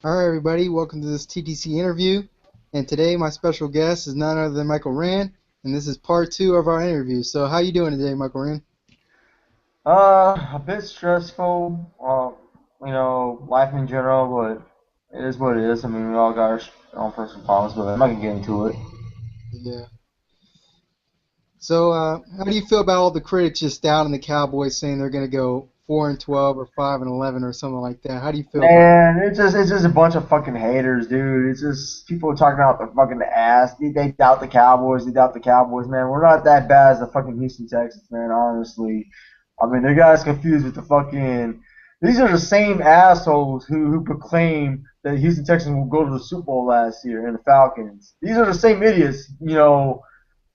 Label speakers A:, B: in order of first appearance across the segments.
A: All right, everybody, welcome to this TTC interview. And today, my special guest is none other than Michael Rand, and this is part two of our interview. So, how you doing today, Michael Rand?
B: A bit stressful. Life in general, but it is what it is. I mean, we all got our own personal problems, but I'm not gonna get into it.
A: Yeah. So, how do you feel about all the critics just down in the Cowboys saying they're going to go 4-12 or 5-11 or something like that? How do you feel about
B: Man, it's just a bunch of fucking haters, dude. It's just people talking about their fucking ass. They doubt the Cowboys. They doubt the Cowboys, man. We're not that bad as the fucking Houston Texans, man. Honestly, I mean, they got us confused with the fucking. These are the same assholes who proclaim that the Houston Texans will go to the Super Bowl last year and the Falcons. These are the same idiots,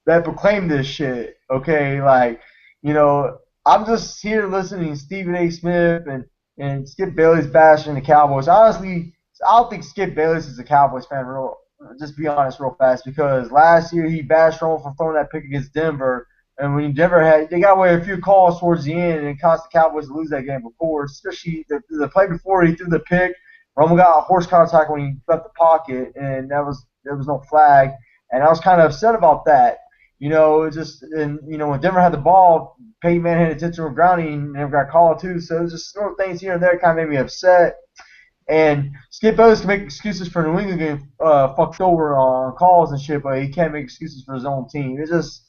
B: that proclaim this shit. Okay, I'm just here listening to Stephen A. Smith and Skip Bayless bashing the Cowboys. Honestly, I don't think Skip Bayless is a Cowboys fan. Real, just be honest, real fast, because last year he bashed Romo for throwing that pick against Denver, and when Denver they got away a few calls towards the end, and it cost the Cowboys to lose that game before, especially the play before he threw the pick. Romo got a horse contact when he left the pocket, and there was no flag, and I was kind of upset about that. When Denver had the ball, Peyton Manning had intentional grounding and never got called too. So it was just little things here and there kind of made me upset. And Skip Bayless can make excuses for New England getting fucked over on calls and shit, but he can't make excuses for his own team. It's just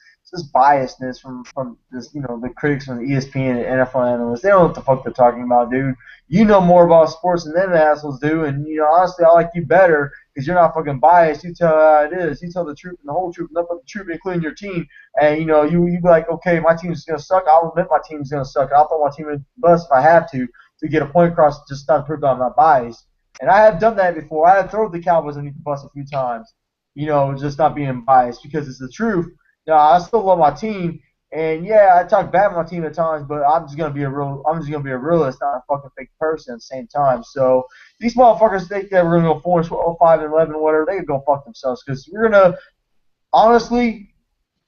B: biasness from this, the critics from the ESPN and NFL analysts. They don't know what the fuck they're talking about, dude. You know more about sports than them assholes do, and honestly, I like you better because you're not fucking biased. You tell how it is. You tell the truth and the whole truth, nothing but the truth, including your team. And you be like, okay, my team's gonna suck. I'll admit my team's gonna suck. I'll throw my team in the bus if I have to get a point across, just not to prove that I'm not biased. And I have done that before. I have thrown the Cowboys underneath the bus a few times. Just not being biased because it's the truth. I still love my team, and yeah, I talk bad about my team at times, but I'm just gonna be a realist, not a fucking fake person at the same time. So these motherfuckers think that we're gonna go 4-5-11, whatever. They can go fuck themselves because honestly,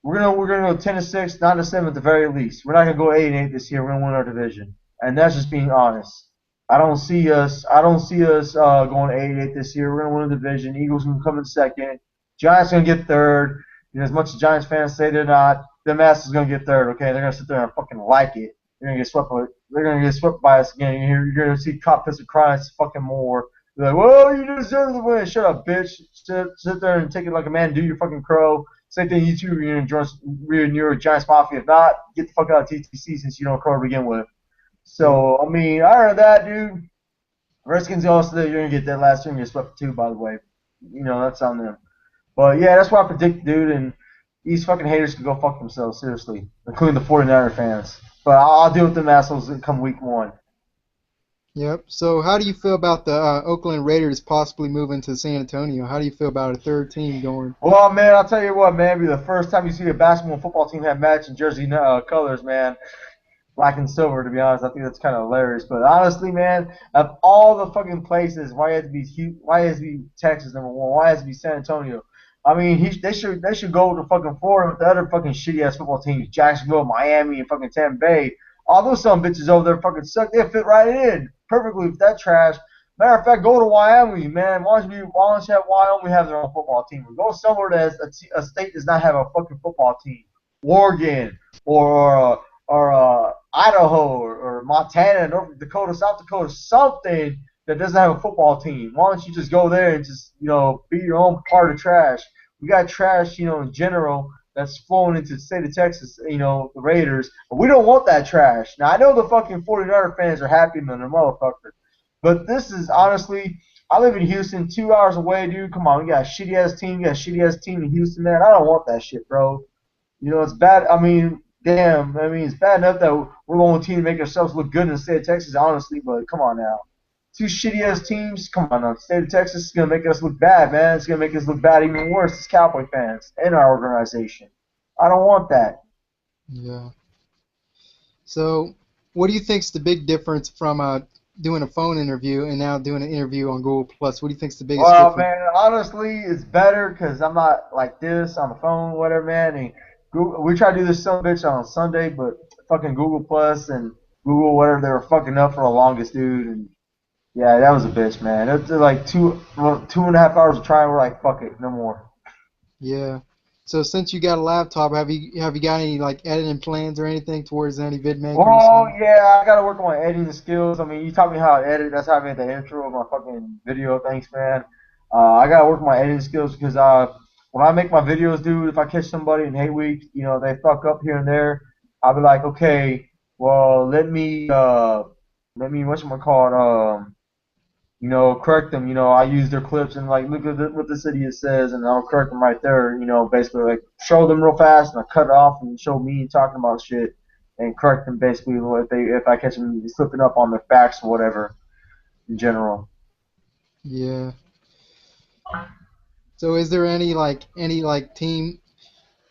B: we're gonna go 10-6, 9-7 at the very least. We're not gonna go 8-8 this year. We're gonna win our division, and that's just being honest. I don't see us going 8-8 this year. We're gonna win the division. Eagles gonna come in second. Giants gonna get third. As much as Giants fans say they're not, them asses gonna get third. Okay, they're gonna sit there and fucking like it. They're gonna get swept by us again. You're gonna see cop pissing crying fucking more. They're like, well, you deserve the win. Shut up, bitch. Sit there and take it like a man. Do your fucking crow. Same thing you two. You're a Giants mafia. If not, get the fuck out of TTC since you don't crow to begin with.
A: it?
B: So I mean, I heard that, dude. Redskins also, you're gonna get that last year and get swept too. By the way, that's on them. But yeah, that's what I predict, dude. And these fucking haters can go fuck themselves, seriously, including the 49er fans. But I'll deal with them assholes come week one.
A: Yep. So, how do you feel about the Oakland Raiders possibly moving to San Antonio? How do you feel about a third team going?
B: Well, man, I'll tell you what, man. It'll be the first time you see a basketball and football team have matching jersey colors, man. Black and silver, to be honest. I think that's kind of hilarious. But honestly, man, of all the fucking places, why has to be Texas number one? Why has to be San Antonio? I mean, they should go to fucking Florida with the other fucking shitty ass football teams, Jacksonville, Miami, and fucking Tampa Bay. All those some bitches over there fucking suck. They fit right in perfectly with that trash. Matter of fact, go to Wyoming, man. Why don't you have Wyoming have their own football team? Or go somewhere that has a state does not have a fucking football team. Oregon or Idaho or Montana, North Dakota, South Dakota, something that doesn't have a football team. Why don't you just go there and just be your own part of trash? We got trash, in general that's flowing into the state of Texas, the Raiders, but we don't want that trash. Now I know the fucking 49er fans are happy than a motherfucker, but this is honestly. I live in Houston, 2 hours away, dude. Come on, we got a shitty ass team. We got a shitty ass team in Houston, man. I don't want that shit, bro. It's bad. I mean, damn. I mean, it's bad enough that we're the only team to make ourselves look good in the state of Texas, honestly. But come on now, two shitty ass teams. Come on now, the state of Texas is gonna make us look bad, man. It's gonna make us look bad even worse as Cowboy fans and our organization. I don't want that.
A: Yeah. So, what do you think's the big difference from doing a phone interview and now doing an interview on Google Plus? What do you think's the biggest
B: Well,
A: difference?
B: man, honestly, it's better because I'm not like this on the phone, whatever, man. And we try to do this some bitch on Sunday, but fucking Google Plus and Google whatever they were fucking up for the longest, dude. And Yeah, that was a bitch, man. It's like 2.5 hours of trying. We're like, fuck it, no more.
A: Yeah. So since you got a laptop, have you got any like editing plans or anything towards any vid maker or
B: Well,
A: something?
B: yeah, I gotta work on my editing skills. I mean, you taught me how to edit. That's how I made the intro of my fucking video. Thanks, man. I gotta work on my editing skills because when I make my videos, dude, if I catch somebody in hate week, they fuck up here and there, I'll be like, okay, well, let me whatchamacallit, correct them. I use their clips and like look at what this idiot says, and I'll correct them right there. Basically like show them real fast, and I cut it off and show me talking about shit, and correct them basically if I catch them slipping up on their facts or whatever in general.
A: Yeah. So is there any team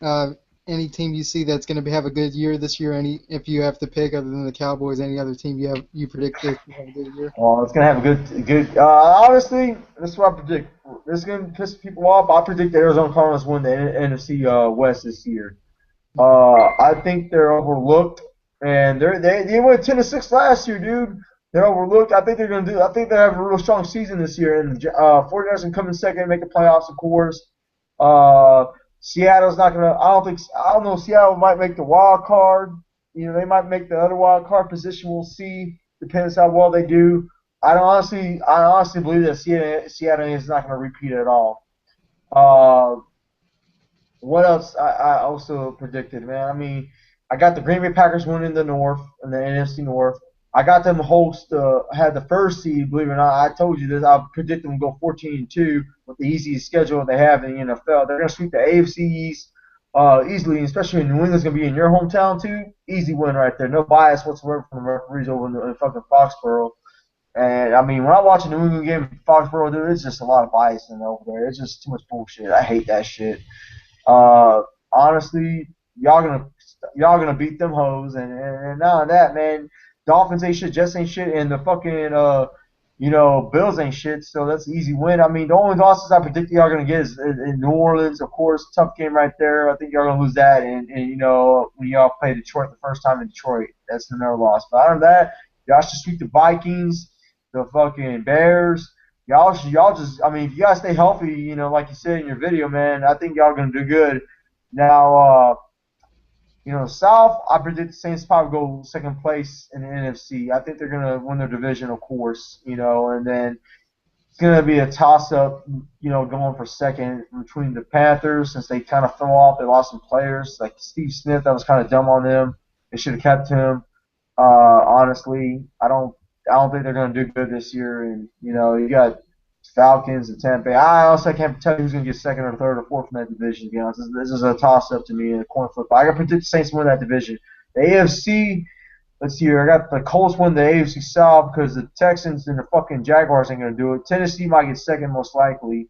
A: uh any team you see that's going to have a good year this year? Any if you have to pick other than the Cowboys, any other team you predict this to have a good year?
B: Well, it's gonna have a good. Honestly, this is what I predict. This is gonna piss people off. I predict the Arizona Cardinals win the NFC West this year. I think they're overlooked, and they went 10-6 last year, dude. They're overlooked. I think they're gonna do. I think they have a real strong season this year, and 49ers can come in second, make the playoffs, of course. Uh, Seattle's not gonna. I don't know. Seattle might make the wild card. They might make the other wild card position. We'll see. Depends how well they do. I honestly believe that Seattle is not gonna repeat at all. Uh, what else I also predicted, man? I mean, I got the Green Bay Packers winning the North and the NFC North. I got them had the first seed. Believe it or not, I told you this. I predict them to go 14-2 with the easiest schedule they have in the NFL. They're gonna sweep the AFC East easily, especially in New England's gonna be in your hometown too. Easy win right there. No bias whatsoever from the referees over in fucking Foxborough. And I mean, when I watch a New England game in Foxborough, dude, it's just a lot of bias in over there. It's just too much bullshit. I hate that shit. Uh, honestly, y'all gonna beat them hoes, and not only that, man. Dolphins ain't shit, Jets ain't shit, and the fucking Bills ain't shit. So that's an easy win. I mean, the only losses I predict y'all gonna get is in New Orleans, of course. Tough game right there. I think y'all gonna lose that, and when y'all play Detroit the first time in Detroit, that's another loss. But other than that, y'all should sweep the Vikings, the fucking Bears. Y'all just, I mean, if you guys stay healthy, like you said in your video, man, I think y'all gonna do good. Now, South, I predict the Saints probably go second place in the NFC. I think they're gonna win their division, of course, and then it's gonna be a toss up, going for second between the Panthers since they kind of fell off. They lost some players like Steve Smith. That was kind of dumb on them. They should have kept him. Honestly, I don't think they're going to do good this year. And you got Falcons and Tampa Bay. I also can't tell you who's going to get second or third or fourth in that division. To be honest, this is a toss up to me in a coin flip. I got to predict the Saints win that division. The AFC. Let's see here. I got the Colts win the AFC South because the Texans and the fucking Jaguars ain't going to do it. Tennessee might get second most likely.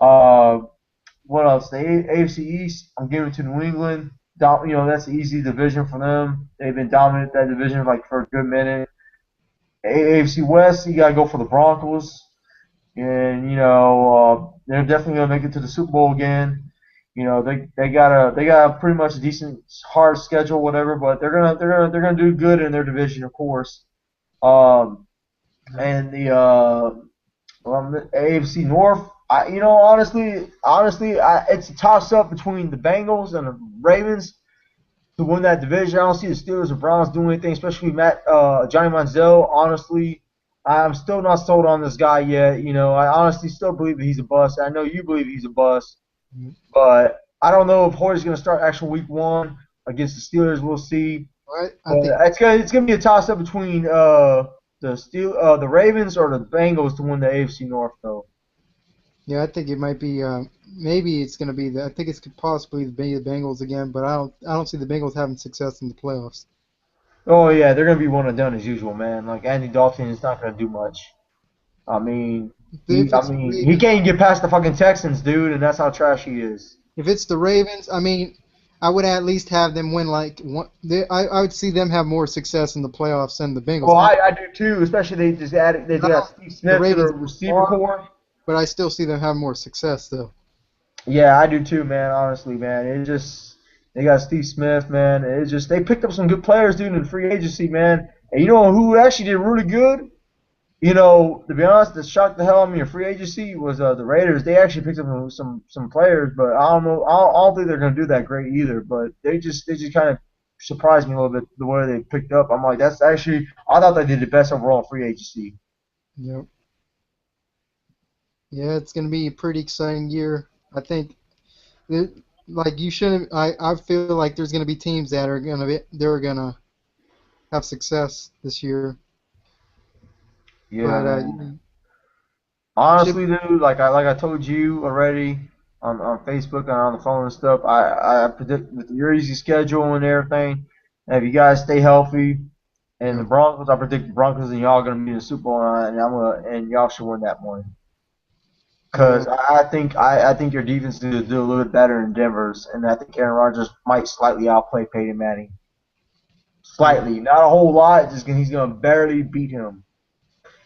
B: Uh, what else? The AFC East. I'm giving it to New England. That's an easy division for them. They've been dominant that division like for a good minute. AFC West, you got to go for the Broncos, and they're definitely gonna make it to the Super Bowl again. They got a pretty much a decent hard schedule, whatever, but they're gonna do good in their division, of course. Um, and the AFC North, it's a toss up between the Bengals and the Ravens to win that division. I don't see the Steelers or Browns doing anything, especially Johnny Manziel. Honestly, I'm still not sold on this guy yet. I honestly still believe that he's a bust. I know you believe he's a bust, but I don't know if Hoyer's going to start actual week one against the Steelers. We'll see.
A: I
B: But
A: think
B: it's gonna be a toss up between the Ravens or the Bengals to win the AFC North though.
A: yeah, I think it might be maybe it's going to be I think it could possibly be the Bengals again, but I don't see the Bengals having success in the playoffs.
B: Oh yeah, they're gonna be one and done as usual, man. Like Andy Dalton is not gonna do much. I mean,
A: If it's the
B: he
A: Ravens,
B: can't even get past the fucking Texans, dude, and that's how trash he is.
A: if it's the Ravens, I mean, I would at least have them win like one. I would see them have more success in the playoffs than the Bengals.
B: Well, I do too, especially they
A: I
B: just added
A: don't
B: Steve
A: see the
B: Smith to the
A: Ravens
B: receiver
A: far,
B: core.
A: but I still see them have more success though.
B: Yeah, I do too, man. Honestly, man, they got Steve Smith, man. It's just they picked up some good players, dude, in free agency, man. And you know who actually did really good? To be honest, that shocked the hell out of me in free agency was the Raiders. They actually picked up some players, but I don't know. I don't think they're going to do that great either. But they just kind of surprised me a little bit the way they picked up. I'm like, that's actually I thought they did the best overall in free agency.
A: Yep. Yeah, it's gonna be a pretty exciting year. I think it, like you shouldn't. I feel like there's gonna be teams that are gonna have success this year,
B: Yeah,
A: but
B: man.
A: you should.
B: Honestly, dude, like I told you already on Facebook and on the phone and stuff, I predict with your easy schedule and everything, and if you guys stay healthy and the
A: Yep.
B: Broncos, I predict the Broncos and y'all gonna be in the Super Bowl and y'all should win that one.
A: Yeah.
B: Cause I think your defense is gonna do a little bit better in Denver's, and I think Aaron Rodgers might slightly outplay Peyton Manning.
A: Yeah.
B: Slightly, not a whole lot. He's gonna barely beat him.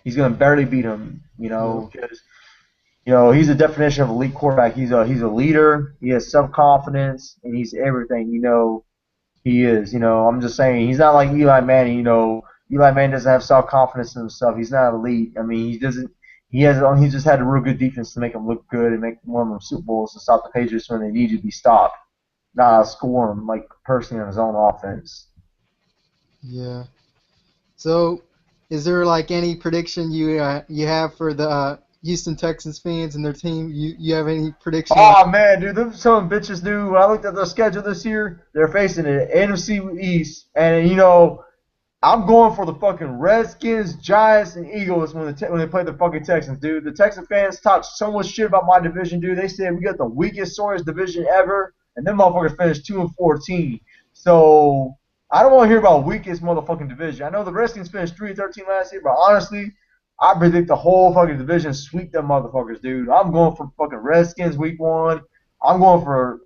B: He's gonna barely beat him.
A: Yep.
B: Because he's a definition of elite quarterback. He's a leader. He has self confidence, and he's everything. He is. I'm just saying he's not like Eli Manning. Eli Manning doesn't have self confidence in himself. He's not elite. I mean, he doesn't. He just had a real good defense to make him look good and make one of them Super Bowls to stop the Patriots when they need to be stopped, not score him like personally on his own offense.
A: Yeah. So, is there like any prediction you have for the Houston Texans fans and their team? You have any prediction? Like,
B: Oh man, dude, them some bitches, dude. When I looked at their schedule this year, they're facing the NFC East, and I'm going for the fucking Redskins, Giants, and Eagles when they play the fucking Texans, dude. The Texan fans talk so much shit about my division, dude. They said we got the weakest, sorriest division ever, and them motherfuckers finished 2-14. So I don't want to hear about weakest motherfucking division. I know the Redskins finished 3-13 last year, but honestly, I predict the whole fucking division sweep them motherfuckers, dude. I'm going for fucking Redskins week one. I'm going for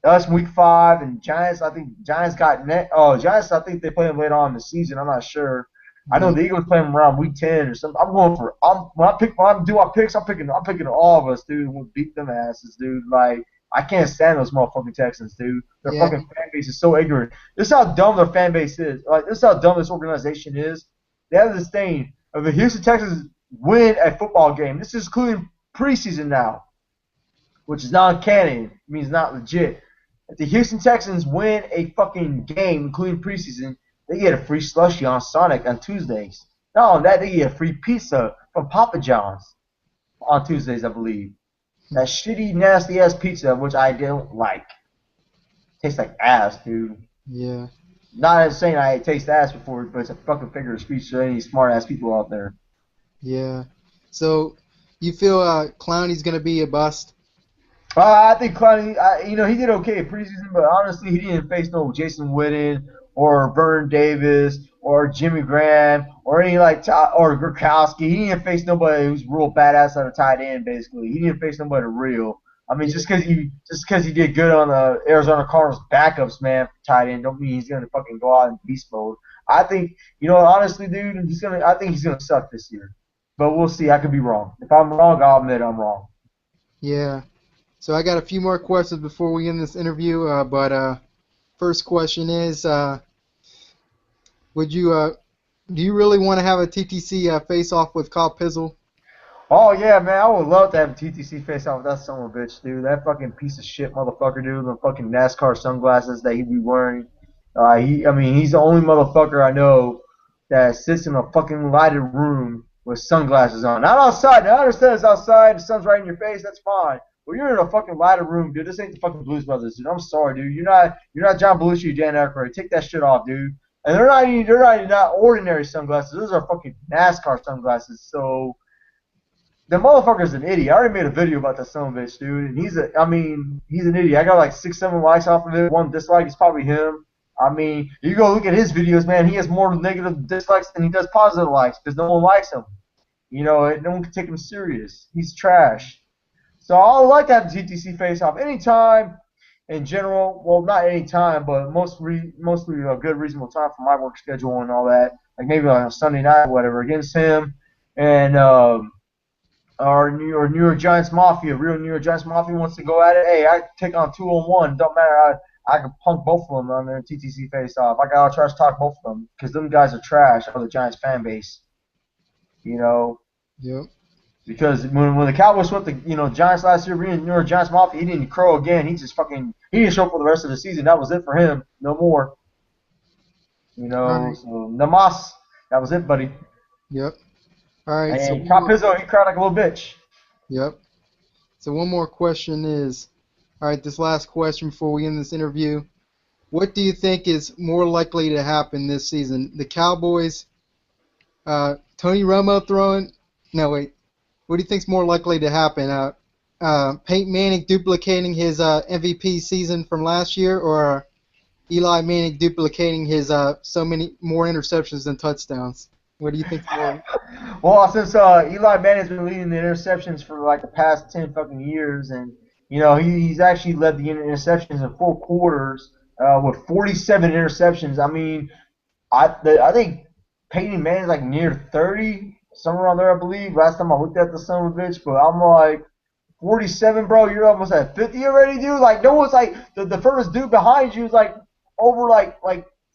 B: us week five, and Giants. I think Giants got net. Oh, Giants. I think they play them later on in the season. I'm not sure. I know
A: yeah.
B: the Eagles play them around week 10 or something. I'm going for. When I do my picks, I'm picking all of us, dude. We'll beat them asses, dude. Like I can't stand those motherfucking Texans, dude. Their
A: Yeah.
B: fucking fan base is so ignorant. This is how dumb their fan base is. Like this is how dumb this organization is. They have this thing of the Houston Texans win a football game. This is including preseason now, which is non-canon. It means not legit. If the Houston Texans win a fucking game, including preseason, they get a free slushie on Sonic on Tuesdays. Not only that, they get a free pizza from Papa John's on Tuesdays, I believe. That shitty, nasty ass pizza, which I don't like. Tastes like ass, dude.
A: Yeah.
B: Not saying I taste ass before, but it's a fucking figure of speech to any smart ass people out there.
A: Yeah. So, you feel Clowney's gonna be a bust?
B: I think Clowney, he did okay in preseason, but honestly, he didn't face no Jason Witten or Vernon Davis or Jimmy Graham or any or Gronkowski. He didn't face nobody who's real badass at a tight end. Basically, he didn't face nobody real. I mean,
A: Yeah.
B: just because he did good on the Arizona Cardinals backups, man, for tight end, don't mean he's gonna fucking go out in beast mode. I think, honestly, dude, I think he's gonna suck this year, but we'll see. I could be wrong. If I'm wrong, I'll admit I'm wrong.
A: Yeah. So I got a few more questions before we end this interview. But first question is, would you do you really want to have a TTC face off with Kyle Pizzle?
B: Oh yeah, man, I would love to have a TTC face off with that son of a bitch, dude. That fucking piece of shit motherfucker, dude. The fucking NASCAR sunglasses that he be wearing. He's the only motherfucker I know that sits in a fucking lighted room with sunglasses on. Not outside. Now, I understand it's outside. The sun's right in your face. That's fine. But you're in a fucking lighted room, dude. This ain't the fucking Blues Brothers, dude. I'm sorry, dude. You're not John Belushi or Dan Aykroyd. Take that shit off, dude. And they're not ordinary sunglasses. Those are fucking NASCAR sunglasses. So the motherfucker's an idiot. I already made a video about that son of a bitch, dude. And he's an idiot. I got like 6, 7 likes off of it. One dislike is probably him. I mean, you go look at his videos, man. He has more negative dislikes than he does positive likes because no one likes him. No one can take him serious. He's trash. So I would like to have the TTC face off anytime in general. Well, not any time, but mostly a good reasonable time for my work schedule and all that. Like maybe on a Sunday night, or whatever, against him and or New York Giants Mafia. Real New York Giants Mafia wants to go at it. Hey, I can take on 2-on-1. Don't matter. I can punk both of them on their TTC face off. I gotta trash talk both of them because them guys are trash. Or the Giants fan base. You know,
A: Yep.
B: because when the Cowboys swept the Giants last year, New York Giants Mafia, he didn't crow again. He didn't show up for the rest of the season. That was it for him. No more.
A: All right.
B: So Namas, that was it, buddy.
A: Yep. All right. So
B: And
A: one
B: Kyle
A: more.
B: Pizzo, he cried like a little bitch.
A: Yep. So one more question is, all right, this last question before we end this interview. What do you think is more likely to happen this season? The Cowboys, Tony Romo throwing? No, wait. What do you think's more likely to happen? Peyton Manning duplicating his MVP season from last year, or Eli Manning duplicating his so many more interceptions than touchdowns? What do you think's more?
B: Well, since Eli Manning's been leading the interceptions for like the past 10 fucking years, and he's actually led the interceptions in 4 quarters with 47 interceptions. I mean, I think Peyton Manning's like near 30, somewhere around there, I believe. Last time I looked at the son of a bitch, but I'm like 47, bro. You're almost at 50 already, dude. Like no one's like the first dude behind you is like over like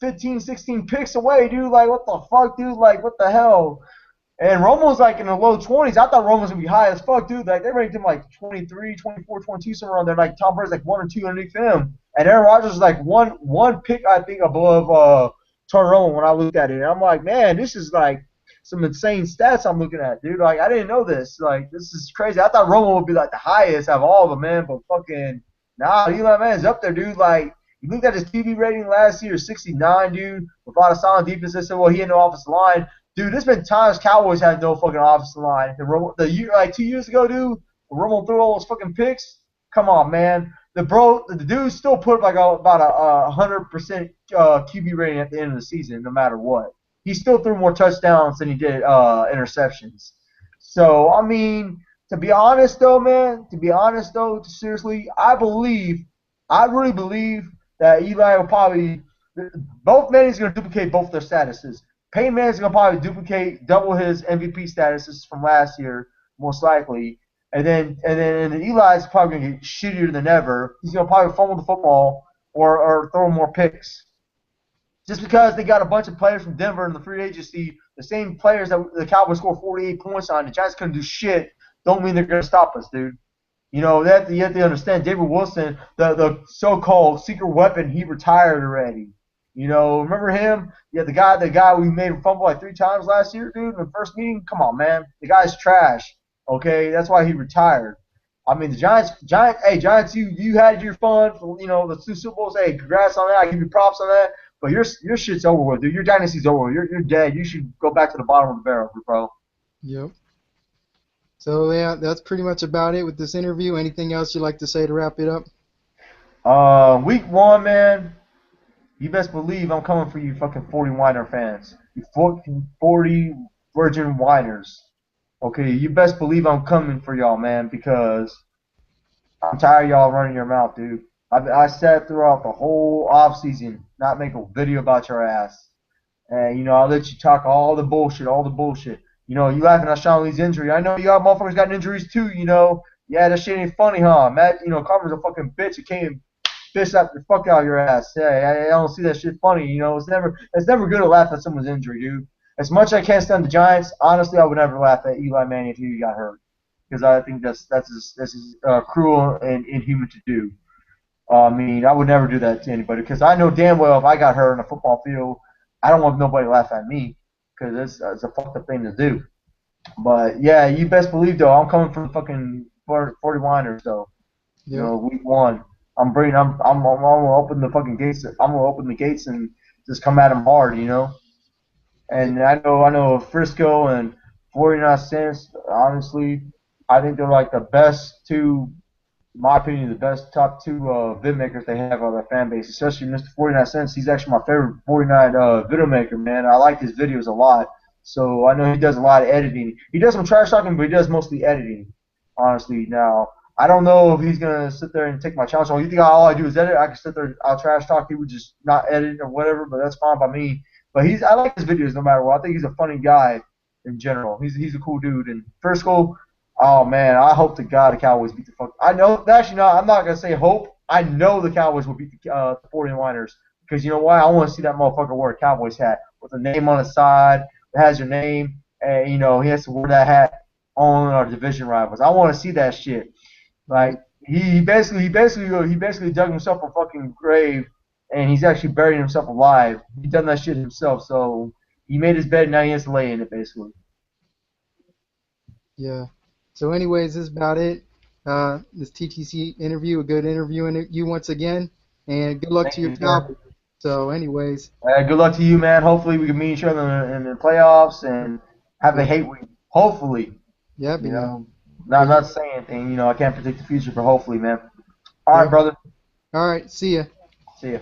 B: 15, 16 picks away, dude. Like what the fuck, dude? Like what the hell? And Romo's like in the low 20s. I thought Romo's going to be high as fuck, dude. Like, they ranked him like 23, 24, 22, somewhere around there. Like, Tom Brady's like 1 or 2 underneath him. And Aaron Rodgers is like one pick, I think, above Tony Romo when I looked at it. And I'm like, man, this is like some insane stats I'm looking at, dude. Like, I didn't know this. Like, this is crazy. I thought Romo would be like the highest out of all of them, man. But fucking, nah, Eli Manning's up there, dude. Like, you looked at his QB rating last year, 69, dude. With a lot of solid defense. They said, well, he had no offensive line. Dude, there's been times Cowboys had no fucking offensive line. The year like 2 years ago, dude, Romo threw all those fucking picks. Come on, man. The dude still put up like about a 100% QB rating at the end of the season, no matter what. He still threw more touchdowns than he did interceptions. So I mean, to be honest though, man, seriously, I really believe that Eli will probably both Manning's going to duplicate both their statuses. Peyton Manning's going to probably duplicate double his MVP statuses from last year, most likely. And then Eli's probably going to get shittier than ever. He's going to probably fumble the football or throw more picks. Just because they got a bunch of players from Denver in the free agency, the same players that the Cowboys scored 48 points on, the Giants couldn't do shit, don't mean they're going to stop us, dude. You have to understand, David Wilson, the so-called secret weapon, he retired already. Remember him? Yeah, the guy we made him fumble like 3 times last year, dude, in the first meeting. Come on, man, the guy's trash. Okay, that's why he retired. I mean, the Giants, you had your fun for the 2 Super Bowls. Hey, congrats on that. I give you props on that. But your shit's over with, dude. Your dynasty's over with. You're dead. You should go back to the bottom of the barrel, bro.
A: Yep. So yeah, that's pretty much about it with this interview. Anything else you'd like to say to wrap it up?
B: Week 1, man. You best believe I'm coming for you fucking 40 Whiner fans. You fucking 40 virgin whiners. Okay, you best believe I'm coming for y'all, man, because I'm tired of y'all running your mouth, dude. I sat throughout the whole offseason not make a video about your ass. And, I'll let you talk all the bullshit. You laughing at Sean Lee's injury. I know y'all motherfuckers got injuries too, Yeah, that shit ain't funny, huh? Matt, Carver's a fucking bitch. It came fish out the fuck out of your ass. Yeah, I don't see that shit funny. It's never good to laugh at someone's injury, dude. As much as I can't stand the Giants, honestly, I would never laugh at Eli Manning if he got hurt, because I think that's cruel and inhuman to do. I mean, I would never do that to anybody, because I know damn well if I got hurt in a football field, I don't want nobody to laugh at me, because it's a fucked up thing to do. But yeah, you best believe though, I'm coming for the fucking 40 Whiners though.
A: Yeah.
B: Week 1. I'm gonna open the fucking gates. I'm gonna open the gates and just come at them hard, And I know Frisco and 49 cents. Honestly, I think they're like the best two, in my opinion, the best top 2 vid makers they have on their fan base. Especially Mr. 49 cents. He's actually my favorite 49 video maker, man. I like his videos a lot. So I know he does a lot of editing. He does some trash talking, but he does mostly editing. Honestly, now. I don't know if he's going to sit there and take my challenge. You think all I do is edit? I can sit there, I'll trash talk. He would just not edit or whatever, but that's fine by me. But I like his videos no matter what. I think he's a funny guy in general. He's a cool dude. And first goal, oh, man, I hope to God the Cowboys beat the fuck. I know, actually, no, I'm not going to say hope. I know the Cowboys will beat the 49ers, because you know why? I want to see that motherfucker wear a Cowboys hat with a name on the side that has your name. and he has to wear that hat on our division rivals. I want to see that shit.
A: Right.
B: Like he basically dug himself a fucking grave, and he's actually buried himself alive. He done that shit himself, so he made his bed. Now he has to lay in it, basically.
A: Yeah. So, anyways, this is about it. This TTC interview, a good interviewing you once again, and good luck to
B: Thank
A: your
B: you, sir.
A: Cowboys. So, anyways,
B: Good luck to you, man. Hopefully we can meet each other in the playoffs and have a
A: yeah,
B: hate week. Hopefully,
A: yeah,
B: you
A: yeah.
B: know,
A: But
B: not
A: yeah,
B: not saying anything. I can't predict the future, but hopefully, man. All right,
A: yeah.
B: brother.
A: All right. See ya.
B: See ya.